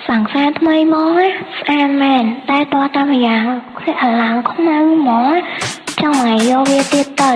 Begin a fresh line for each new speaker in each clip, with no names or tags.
Sẵn xa thay món á, an màn, ta to tam dạng, sẽ ở lặng không mang món á, trong ngày vô bia tiết tử.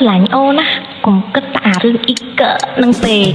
Lạnh ô ná, cùng kết tả rương ít cỡ nâng về.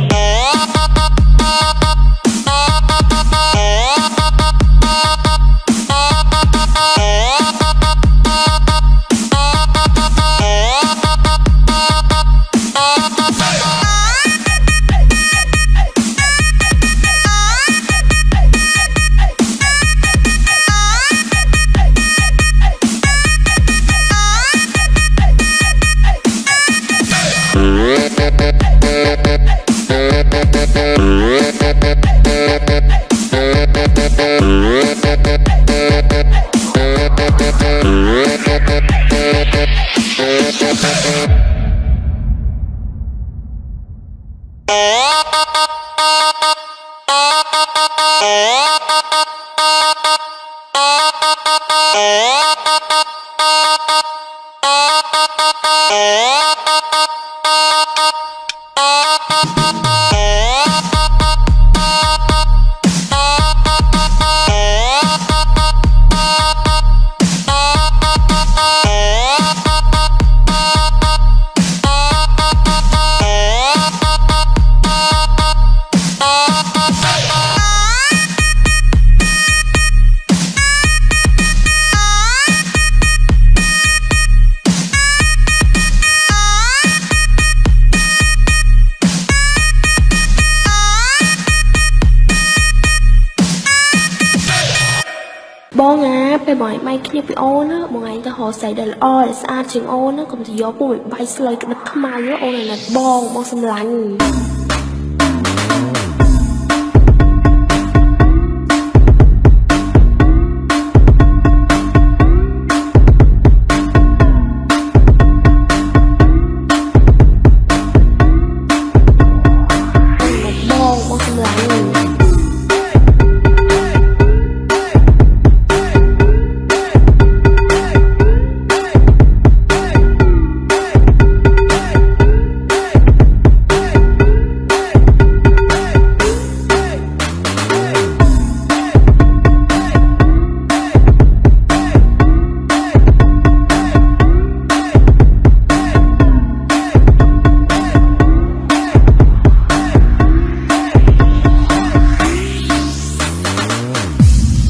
Bong á,ไปบ่อยไม่ขี้ไปโอ้นะบางไงจะห่อใส่เดลอ้อสะอาดเชิงโอ้นะก็จะย้อปุ๋ยใบสลายกันขมาเยอะโอ้น่ะบองสำลัง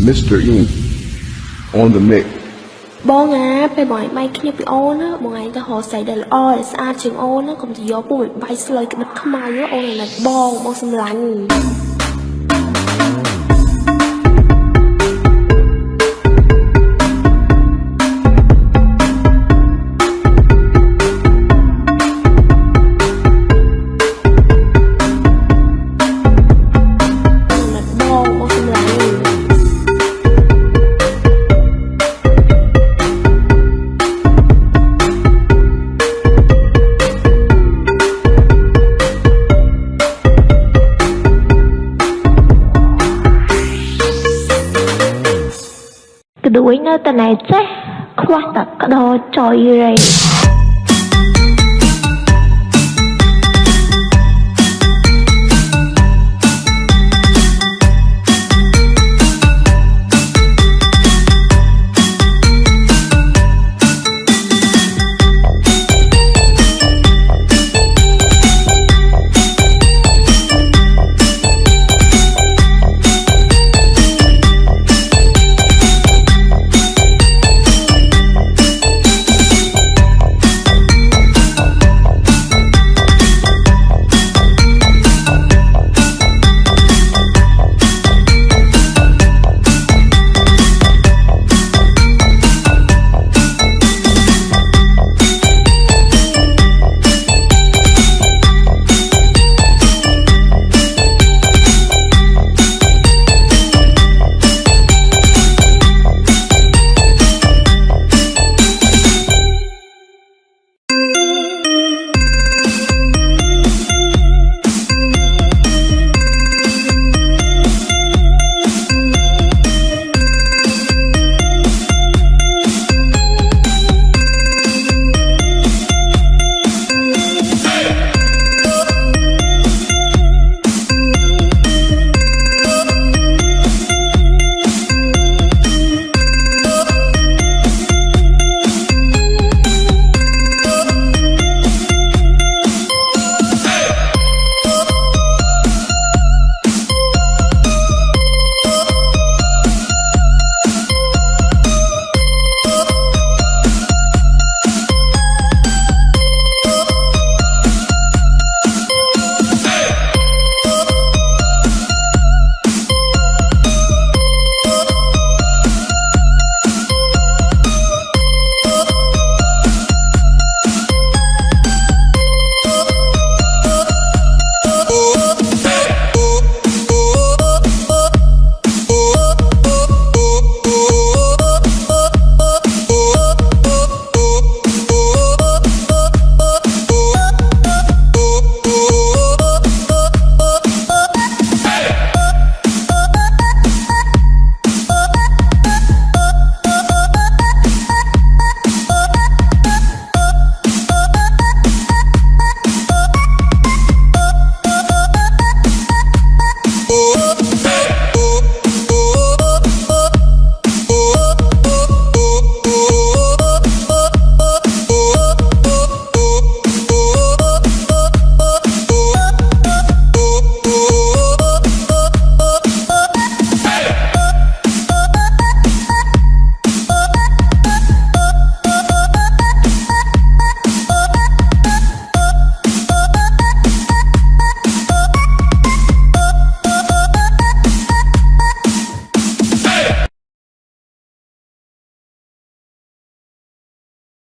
Mr. Ian on the mix
บองá ไปบ่อยไม่ขี้ไปโอ้นะบางไงจะห่อใส่เดลอ้อสะอาดเชิงโอ้นะก็จะย้อปุ๋ยใบสลายกันขมาเยอะโอ้น่ะบองสำลัง บ
đuổi nơi tờ này chết khoa tập cái đồ trời rầy